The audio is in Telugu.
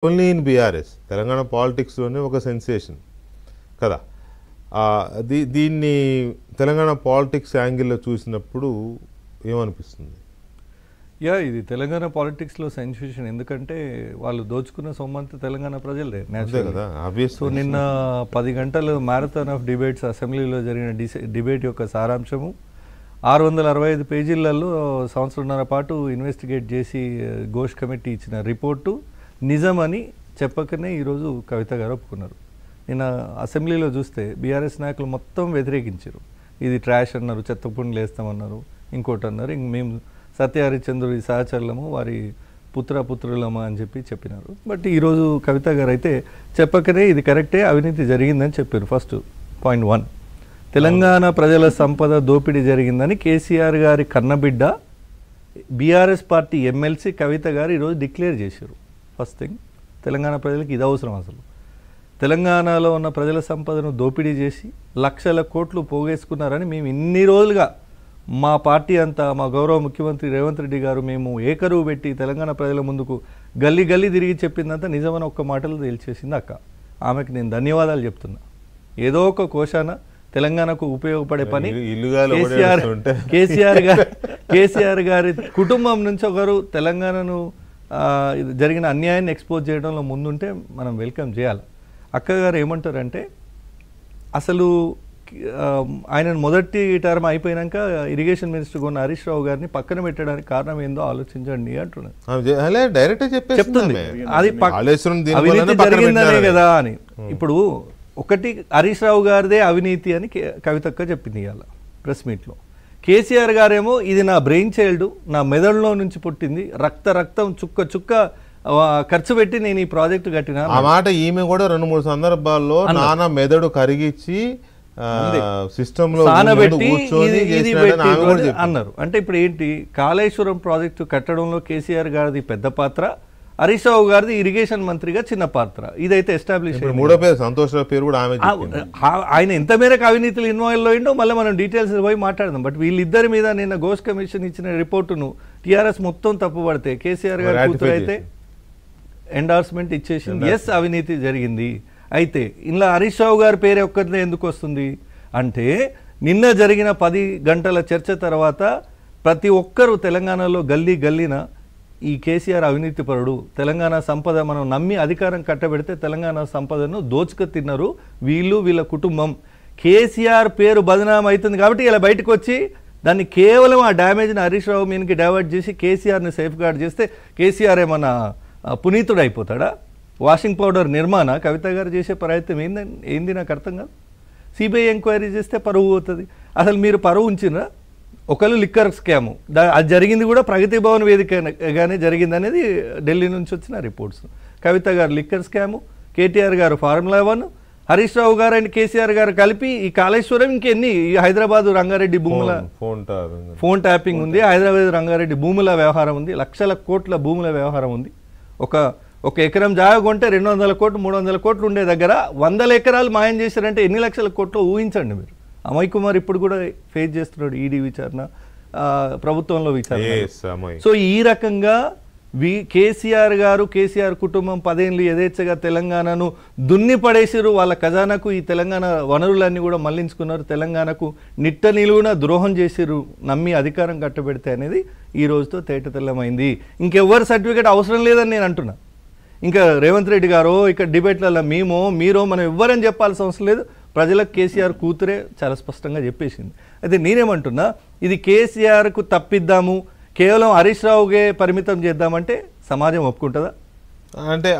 ఓన్లీ ఇన్ బీఆర్ఎస్ తెలంగాణ పాలిటిక్స్లోనే ఒక సెన్సేషన్ కదా. దీన్ని తెలంగాణ పాలిటిక్స్ యాంగిల్లో చూసినప్పుడు ఏమనిపిస్తుంది? ఇది తెలంగాణ పాలిటిక్స్లో సెన్సేషన్. ఎందుకంటే వాళ్ళు దోచుకున్న సొమ్మంతా తెలంగాణ ప్రజలదే కదా. సో నిన్న 10 గంటలు మ్యారథాన్ ఆఫ్ డిబేట్స్ అసెంబ్లీలో జరిగిన డిబేట్ యొక్క సారాంశము 665 పేజీలలో సంవత్సరంన్నర పాటు ఇన్వెస్టిగేట్ చేసి ఘోష్ కమిటీ ఇచ్చిన రిపోర్టు నిజమని చెప్పకనే ఈరోజు కవిత గారు ఒప్పుకున్నారు. నిన్న అసెంబ్లీలో చూస్తే బీఆర్ఎస్ నాయకులు మొత్తం వ్యతిరేకించారు. ఇది ట్రాష్ అన్నారు, చెత్తపుండ్లు వేస్తామన్నారు, ఇంకోటి అన్నారు. మేము సత్య హరిశ్చంద్రుడి సహచరులము, వారి పుత్రులమా అని చెప్పినారు. బట్ ఈరోజు కవిత గారు అయితే చెప్పకనే ఇది కరెక్టే, అవినీతి జరిగిందని చెప్పారు. ఫస్ట్ పాయింట్ 1, తెలంగాణ ప్రజల సంపద దోపిడీ జరిగిందని కేసీఆర్ గారి కన్నబిడ్డ బీఆర్ఎస్ పార్టీ ఎమ్మెల్సీ కవిత గారు ఈరోజు డిక్లేర్ చేశారు. ఫస్ట్ థింగ్, తెలంగాణ ప్రజలకు ఇది అవసరం. అసలు తెలంగాణలో ఉన్న ప్రజల సంపదను దోపిడీ చేసి లక్షల కోట్లు పోగేసుకున్నారని మేము ఇన్ని రోజులుగా మా పార్టీ అంతా, మా గౌరవ ముఖ్యమంత్రి రేవంత్ రెడ్డి గారు మేము ఏకరువు పెట్టి తెలంగాణ ప్రజల ముందుకు గల్లీ తిరిగి చెప్పిందంతా నిజమని ఒక్క మాటలో తేల్చేసింది అక్క. ఆమెకు నేను ధన్యవాదాలు చెప్తున్నా. ఏదో ఒక కోశాన తెలంగాణకు ఉపయోగపడే పని కేసీఆర్ గారి కుటుంబం నుంచి ఒకరు తెలంగాణను జరిగిన అన్యాయాన్ని ఎక్స్పోజ్ చేయడంలో ముందుంటే మనం వెల్కమ్ చేయాలి. అక్కగారు ఏమంటారంటే, అసలు ఆయన మొదటి టర్మ్ అయిపోయినాక ఇరిగేషన్ మినిస్టర్ కొన్న హరీష్ రావు గారిని పక్కన పెట్టడానికి కారణం ఏందో ఆలోచించండి అంటున్నారు. చెప్తుంది అది అవినీతి జరిగిందనే కదా అని. ఇప్పుడు ఒకటి హరీష్ రావు గారిదే అవినీతి అని కవితక్క చెప్పింది ఇవాళ ప్రెస్ మీట్లో. కేసీఆర్ గారేమో ఇది నా బ్రెయిన్ చైల్డ్, నా మెదడులో నుంచి పుట్టింది, రక్తం చుక్క ఖర్చు పెట్టి నేను ఈ ప్రాజెక్టు కట్టినా. ఆ మాట ఈమె కూడా 2-3 సందర్భాల్లో నానా మెదడు కరిగిచ్చి సిస్టమ్ లో అన్నారు. అంటే ఇప్పుడు ఏంటి, కాళేశ్వరం ప్రాజెక్టు కట్టడంలో కేసీఆర్ గారిది పెద్ద పాత్ర, హరీష్ రావు గారిది ఇరిగేషన్ మంత్రిగా చిన్న పాత్ర. ఇదైతే ఎస్టాబ్లిష్. మూడో పేరు సంతోష్ రావు పేరు కూడా ఆయన ఎంత మేరకు అవినీతిలో ఇన్వాల్వ్ అయిందో మళ్ళీ మనం డీటెయిల్స్ పోయి మాట్లాడదాం. బట్ వీళ్ళిద్దరి మీద నిన్న ఘోష్ కమిషన్ ఇచ్చిన రిపోర్టును టీఆర్ఎస్ మొత్తం తప్పుపడితే కేసీఆర్ గారి కూతురు అయితే ఎండార్స్మెంట్ ఇచ్చేసింది, ఎస్ అవినీతి జరిగింది. అయితే ఇలా హరీష్ రావు గారి పేరు ఒక్కరినే ఎందుకు వస్తుంది అంటే, నిన్న జరిగిన 10 గంటల చర్చ తర్వాత ప్రతి ఒక్కరూ తెలంగాణలో గల్లీన ఈ కేసీఆర్ అవినీతిపరుడు, తెలంగాణ సంపద మనం నమ్మి అధికారం కట్టబెడితే తెలంగాణ సంపదను దోచుకు తిన్నారు వీళ్ళ కుటుంబం, కేసీఆర్ పేరు బదనాం అవుతుంది కాబట్టి ఇలా బయటకు వచ్చి దాన్ని కేవలం ఆ డ్యామేజ్ని హరీష్ రావు మీదకి డైవర్ట్ చేసి కేసీఆర్ని సేఫ్ గార్డ్ చేస్తే కేసీఆర్ ఏమన్నా పునీతుడు అయిపోతాడా? వాషింగ్ పౌడర్ నిర్మాణ కవిత గారు చేసే ప్రయత్నం ఏంది నాకు అర్థం కాదు. సిబిఐ ఎంక్వైరీ చేస్తే పరువు పోతుంది. అసలు మీరు పరువు ఉంచినా? ఒకళ్ళు లిక్కర్ స్కాము, అది జరిగింది కూడా ప్రగతి భవన్ వేదికగానే జరిగింది అనేది ఢిల్లీ నుంచి వచ్చిన రిపోర్ట్స్. కవిత గారు లిక్కర్ స్కాము, కేటీఆర్ గారు ఫార్ములా 1, హరీష్ రావు గారు అండ్ కేసీఆర్ గారు కలిపి ఈ కాళేశ్వరం ఇంకెన్ని, ఈ రంగారెడ్డి భూముల ఫోన్ ట్యాపింగ్ ఉంది, హైదరాబాద్ రంగారెడ్డి భూముల వ్యవహారం ఉంది, లక్షల కోట్ల భూముల వ్యవహారం ఉంది. ఒక ఎకరం జాగా కొంటే 200 కోట్లు 300 కోట్లు ఉండే దగ్గర 100 ఎకరాలు మాయం చేశారంటే ఎన్ని లక్షల కోట్లు ఊహించండి మీరు. అమయ్ కుమార్ ఇప్పుడు కూడా ఫేస్ చేస్తున్నాడు ఈడీ విచారణ, ప్రభుత్వంలో విచారణ. సో ఈ రకంగా కేసీఆర్ కుటుంబం 10 ఏళ్ళు యథేచ్ఛగా తెలంగాణను దున్ని పడేసారు. వాళ్ళ ఖజానాకు ఈ తెలంగాణ వనరులన్నీ కూడా మళ్లించుకున్నారు, తెలంగాణకు నిట్ట నిలువున ద్రోహం చేసారు నమ్మి అధికారం కట్టబెడితే అనేది ఈ రోజుతో తేటతెల్లమైంది. ఇంకెవ్వరు సర్టిఫికేట్ అవసరం లేదని నేను అంటున్నా. ఇంకా రేవంత్ రెడ్డి గారో ఇక్కడ డిబేట్లలో మీరో మనం ఎవ్వరని చెప్పాల్సిన అవసరం లేదు. ప్రజలకు కేసీఆర్ కూతురే చాలా స్పష్టంగా చెప్పేసింది. అయితే నేనేమంటున్నా, ఇది కేసీఆర్కు తప్పిద్దాము, కేవలం హరీష్ రావుకే పరిమితం చేద్దామంటే సమాజం ఒప్పుకుంటుందా? అంటే